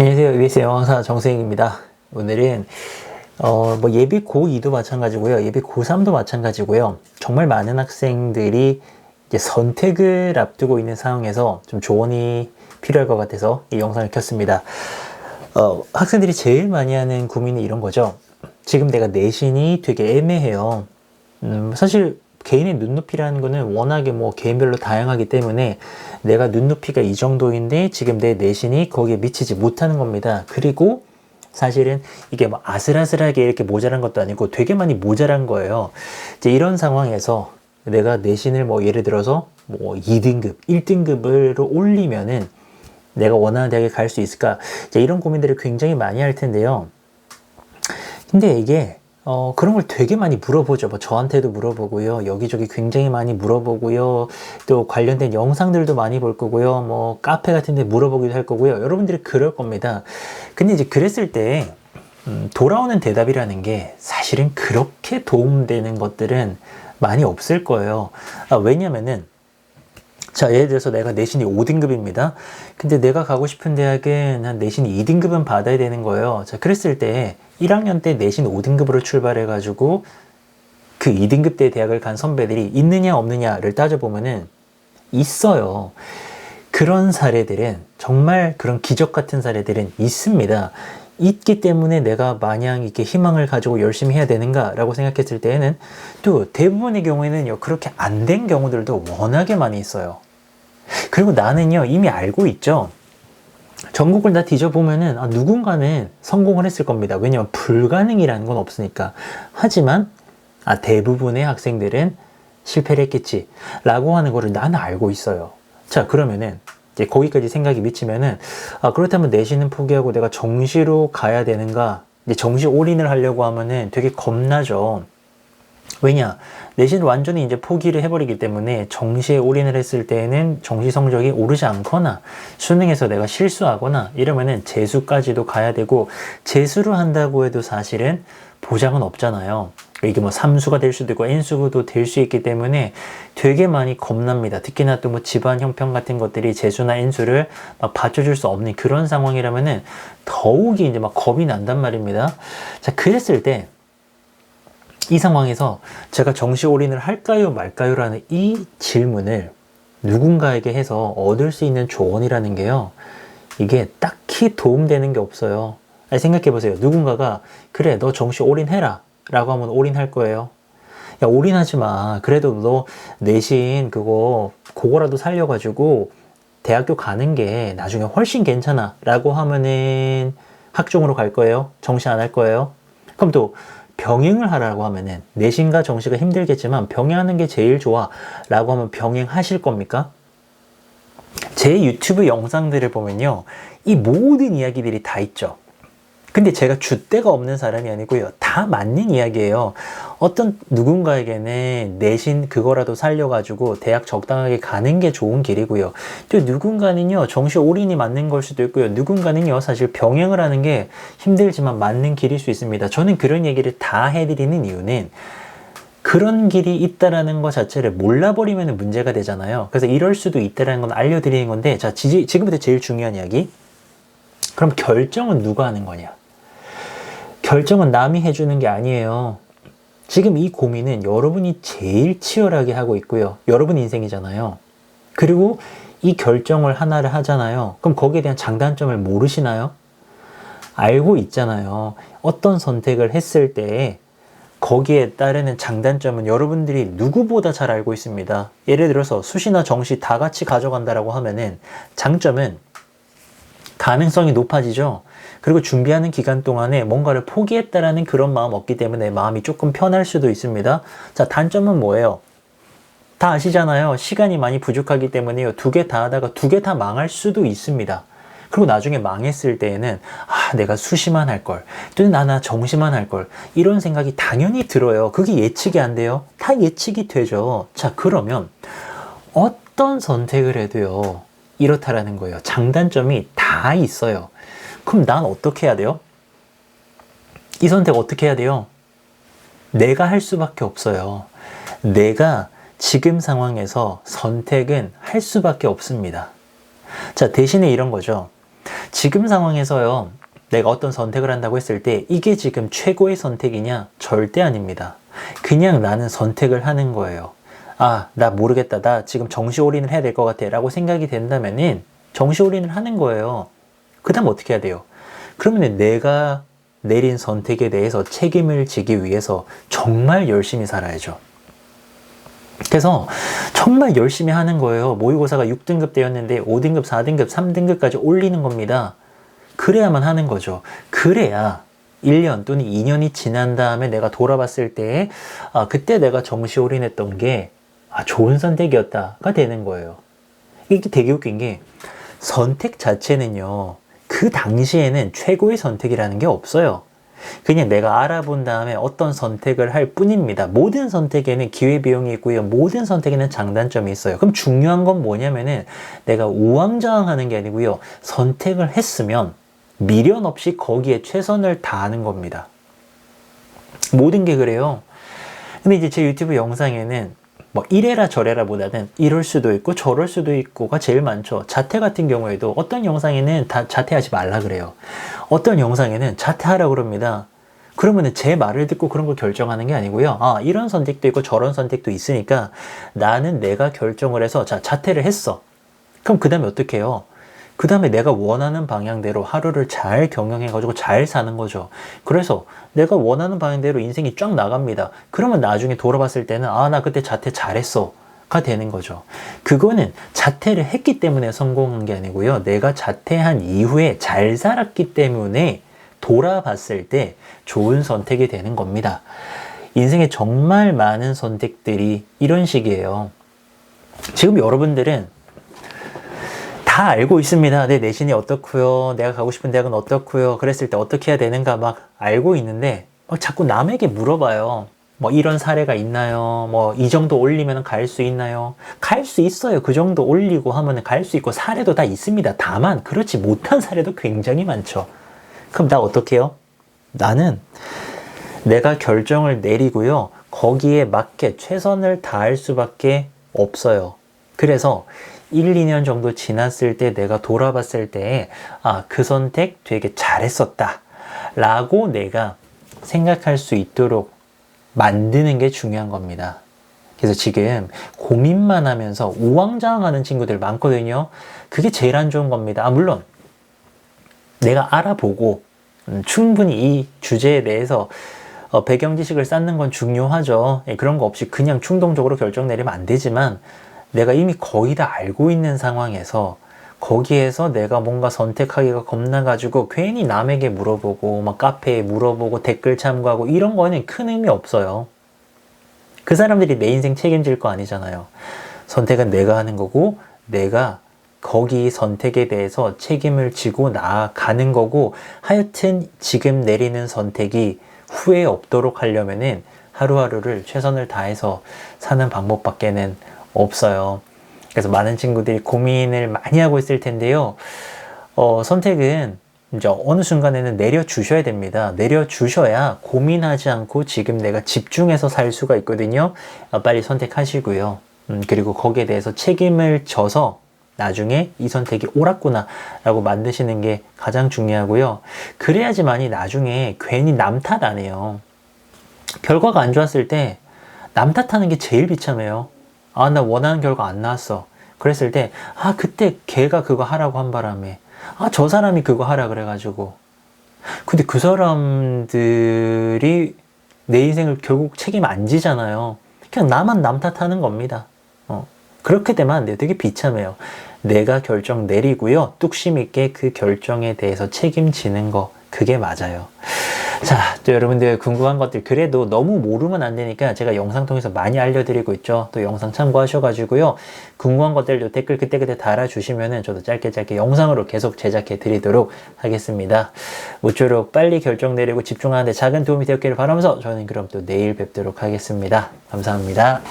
안녕하세요. EBS 영어강사 정수행입니다. 오늘은 예비 고2도 마찬가지고요. 예비 고3도 마찬가지고요. 정말 많은 학생들이 이제 선택을 앞두고 있는 상황에서 좀 조언이 필요할 것 같아서 이 영상을 켰습니다. 학생들이 제일 많이 하는 고민이 이런 거죠. 지금 내가 내신이 되게 애매해요. 사실 개인의 눈높이라는 거는 워낙에 개인별로 다양하기 때문에 내가 눈높이가 이 정도인데 지금 내 내신이 거기에 미치지 못하는 겁니다. 그리고 사실은 이게 아슬아슬하게 이렇게 모자란 것도 아니고 되게 많이 모자란 거예요. 이제 이런 상황에서 내가 내신을 예를 들어서 2등급, 1등급으로 올리면은 내가 원하는 대학에 갈 수 있을까? 이제 이런 고민들을 굉장히 많이 할 텐데요. 근데 이게 그런 걸 되게 많이 물어보죠. 저한테도 물어보고요. 여기저기 굉장히 많이 물어보고요. 또 관련된 영상들도 많이 볼 거고요. 카페 같은 데 물어보기도 할 거고요. 여러분들이 그럴 겁니다. 근데 이제 그랬을 때, 돌아오는 대답이라는 게 사실은 그렇게 도움되는 것들은 많이 없을 거예요. 왜냐면은, 자, 예를 들어서 내가 내신이 5등급입니다. 근데 내가 가고 싶은 대학은 한 내신 2등급은 받아야 되는 거예요. 자, 그랬을 때 1학년 때 내신 5등급으로 출발해가지고 그 2등급 때 대학을 간 선배들이 있느냐 없느냐를 따져보면은 있어요. 그런 사례들은 정말 그런 기적 같은 사례들은 있습니다. 있기 때문에 내가 마냥 이렇게 희망을 가지고 열심히 해야 되는가라고 생각했을 때에는 또 대부분의 경우에는요, 그렇게 안 된 경우들도 워낙에 많이 있어요. 그리고 나는요, 이미 알고 있죠. 전국을 다 뒤져보면은 누군가는 성공을 했을 겁니다. 왜냐면 불가능이라는 건 없으니까. 하지만 대부분의 학생들은 실패를 했겠지 라고 하는 거를 나는 알고 있어요. 자, 그러면은 이제 거기까지 생각이 미치면은 그렇다면 내신은 포기하고 내가 정시로 가야 되는가? 이제 정시 올인을 하려고 하면은 되게 겁나죠. 왜냐? 내신을 완전히 이제 포기를 해버리기 때문에 정시에 올인을 했을 때에는 정시 성적이 오르지 않거나 수능에서 내가 실수하거나 이러면은 재수까지도 가야 되고, 재수를 한다고 해도 사실은 보장은 없잖아요. 이게 삼수가 될 수도 있고 N수도 될 수 있기 때문에 되게 많이 겁납니다. 특히나 또 집안 형편 같은 것들이 재수나 N수를 받쳐줄 수 없는 그런 상황이라면은 더욱이 이제 겁이 난단 말입니다. 자, 그랬을 때 이 상황에서 제가 정시 올인을 할까요 말까요 라는 이 질문을 누군가에게 해서 얻을 수 있는 조언이라는 게요, 이게 딱히 도움되는 게 없어요. 생각해 보세요. 누군가가 그래 너 정시 올인해라 라고 하면 올인할 거예요. 야, 올인하지 마. 그래도 너 내신 그거라도 살려가지고 대학교 가는 게 나중에 훨씬 괜찮아 라고 하면은 학종으로 갈 거예요? 정시 안 할 거예요? 그럼 또 병행을 하라고 하면은 내신과 정시가 힘들겠지만 병행하는 게 제일 좋아 라고 하면 병행하실 겁니까? 제 유튜브 영상들을 보면요, 이 모든 이야기들이 다 있죠. 근데 제가 줏대가 없는 사람이 아니고요, 다 맞는 이야기예요. 어떤 누군가에게는 내신 그거라도 살려가지고 대학 적당하게 가는 게 좋은 길이고요. 또 누군가는요, 정시 올인이 맞는 걸 수도 있고요. 누군가는요, 사실 병행을 하는 게 힘들지만 맞는 길일 수 있습니다. 저는 그런 얘기를 다 해드리는 이유는 그런 길이 있다라는 것 자체를 몰라버리면 문제가 되잖아요. 그래서 이럴 수도 있다라는 건 알려드리는 건데, 자, 지금부터 제일 중요한 이야기. 그럼 결정은 누가 하는 거냐? 결정은 남이 해주는 게 아니에요. 지금 이 고민은 여러분이 제일 치열하게 하고 있고요. 여러분 인생이잖아요. 그리고 이 결정을 하나를 하잖아요. 그럼 거기에 대한 장단점을 모르시나요? 알고 있잖아요. 어떤 선택을 했을 때 거기에 따르는 장단점은 여러분들이 누구보다 잘 알고 있습니다. 예를 들어서 수시나 정시 다 같이 가져간다라고 하면은 장점은 가능성이 높아지죠. 그리고 준비하는 기간 동안에 뭔가를 포기했다라는 그런 마음 없기 때문에 마음이 조금 편할 수도 있습니다. 자, 단점은 뭐예요? 다 아시잖아요. 시간이 많이 부족하기 때문에요. 두 개 다 하다가 두 개 다 망할 수도 있습니다. 그리고 나중에 망했을 때에는 내가 수시만 할 걸, 또는 나 정시만 할 걸, 이런 생각이 당연히 들어요. 그게 예측이 안 돼요? 다 예측이 되죠. 자, 그러면 어떤 선택을 해도요, 이렇다라는 거예요. 장단점이 다 있어요. 그럼 난 어떻게 해야 돼요? 이 선택 어떻게 해야 돼요? 내가 할 수밖에 없어요. 내가 지금 상황에서 선택은 할 수밖에 없습니다. 자, 대신에 이런 거죠. 지금 상황에서요, 내가 어떤 선택을 한다고 했을 때 이게 지금 최고의 선택이냐? 절대 아닙니다. 그냥 나는 선택을 하는 거예요. 아, 나 모르겠다. 나 지금 정시올인을 해야 될 것 같아. 라고 생각이 된다면은 정시올인을 하는 거예요. 그 다음 어떻게 해야 돼요? 그러면 내가 내린 선택에 대해서 책임을 지기 위해서 정말 열심히 살아야죠. 그래서 정말 열심히 하는 거예요. 모의고사가 6등급 되었는데 5등급, 4등급, 3등급까지 올리는 겁니다. 그래야만 하는 거죠. 그래야 1년 또는 2년이 지난 다음에 내가 돌아봤을 때 그때 내가 정시 올인했던 게 좋은 선택이었다가 되는 거예요. 이게 되게 웃긴 게 선택 자체는요. 그 당시에는 최고의 선택이라는 게 없어요. 그냥 내가 알아본 다음에 어떤 선택을 할 뿐입니다. 모든 선택에는 기회비용이 있고요. 모든 선택에는 장단점이 있어요. 그럼 중요한 건 뭐냐면은 내가 우왕좌왕하는 게 아니고요. 선택을 했으면 미련 없이 거기에 최선을 다하는 겁니다. 모든 게 그래요. 근데 이제 제 유튜브 영상에는 뭐 이래라 저래라 보다는 이럴 수도 있고 저럴 수도 있고가 제일 많죠. 자퇴 같은 경우에도 어떤 영상에는 다 자퇴하지 말라 그래요. 어떤 영상에는 자퇴하라 그럽니다. 그러면은 제 말을 듣고 그런 걸 결정하는 게 아니고요. 이런 선택도 있고 저런 선택도 있으니까 나는 내가 결정을 해서 자퇴를 했어. 그럼 그 다음에 어떻게 해요? 그 다음에 내가 원하는 방향대로 하루를 잘 경영해가지고 잘 사는 거죠. 그래서 내가 원하는 방향대로 인생이 쫙 나갑니다. 그러면 나중에 돌아봤을 때는 나 그때 자퇴 잘했어 가 되는 거죠. 그거는 자퇴를 했기 때문에 성공한 게 아니고요. 내가 자퇴한 이후에 잘 살았기 때문에 돌아봤을 때 좋은 선택이 되는 겁니다. 인생에 정말 많은 선택들이 이런 식이에요. 지금 여러분들은 다 알고 있습니다. 내 내신이 어떻고요, 내가 가고 싶은 대학은 어떻고요, 그랬을 때 어떻게 해야 되는가 막 알고 있는데 자꾸 남에게 물어봐요. 뭐 이런 사례가 있나요? 뭐 이 정도 올리면 갈 수 있나요? 갈 수 있어요. 그 정도 올리고 하면 갈 수 있고 사례도 다 있습니다. 다만 그렇지 못한 사례도 굉장히 많죠. 그럼 나 어떻게 해요? 나는 내가 결정을 내리고요. 거기에 맞게 최선을 다할 수밖에 없어요. 그래서 1, 2년 정도 지났을 때 내가 돌아봤을 때 그 선택 되게 잘했었다 라고 내가 생각할 수 있도록 만드는 게 중요한 겁니다. 그래서 지금 고민만 하면서 우왕좌왕하는 친구들 많거든요. 그게 제일 안 좋은 겁니다. 물론 내가 알아보고 충분히 이 주제에 대해서 배경 지식을 쌓는 건 중요하죠. 그런 거 없이 그냥 충동적으로 결정 내리면 안 되지만 내가 이미 거의 다 알고 있는 상황에서 거기에서 내가 뭔가 선택하기가 겁나가지고 괜히 남에게 물어보고 막 카페에 물어보고 댓글 참고하고 이런 거는 큰 의미 없어요. 그 사람들이 내 인생 책임질 거 아니잖아요. 선택은 내가 하는 거고 내가 거기 선택에 대해서 책임을 지고 나아가는 거고 하여튼 지금 내리는 선택이 후회 없도록 하려면은 하루하루를 최선을 다해서 사는 방법밖에는 없어요. 그래서 많은 친구들이 고민을 많이 하고 있을 텐데요. 선택은 이제 어느 순간에는 내려주셔야 됩니다. 내려주셔야 고민하지 않고 지금 내가 집중해서 살 수가 있거든요. 빨리 선택하시고요. 그리고 거기에 대해서 책임을 져서 나중에 이 선택이 옳았구나 라고 만드시는 게 가장 중요하고요. 그래야지만이 나중에 괜히 남 탓 안 해요. 결과가 안 좋았을 때 남 탓하는 게 제일 비참해요. 나 원하는 결과 안 나왔어. 그랬을 때, 그때 걔가 그거 하라고 한 바람에, 저 사람이 그거 하라 그래가지고. 근데 그 사람들이 내 인생을 결국 책임 안 지잖아요. 그냥 나만 남 탓하는 겁니다. 그렇게 되면 안 돼요. 되게 비참해요. 내가 결정 내리고요. 뚝심 있게 그 결정에 대해서 책임지는 거, 그게 맞아요. 자, 또 여러분들 궁금한 것들 그래도 너무 모르면 안 되니까 제가 영상 통해서 많이 알려드리고 있죠. 또 영상 참고하셔가지고요. 궁금한 것들도 댓글 그때그때 달아주시면은 저도 짧게 영상으로 계속 제작해 드리도록 하겠습니다. 모쪼록 빨리 결정 내리고 집중하는데 작은 도움이 되었기를 바라면서 저는 그럼 또 내일 뵙도록 하겠습니다. 감사합니다.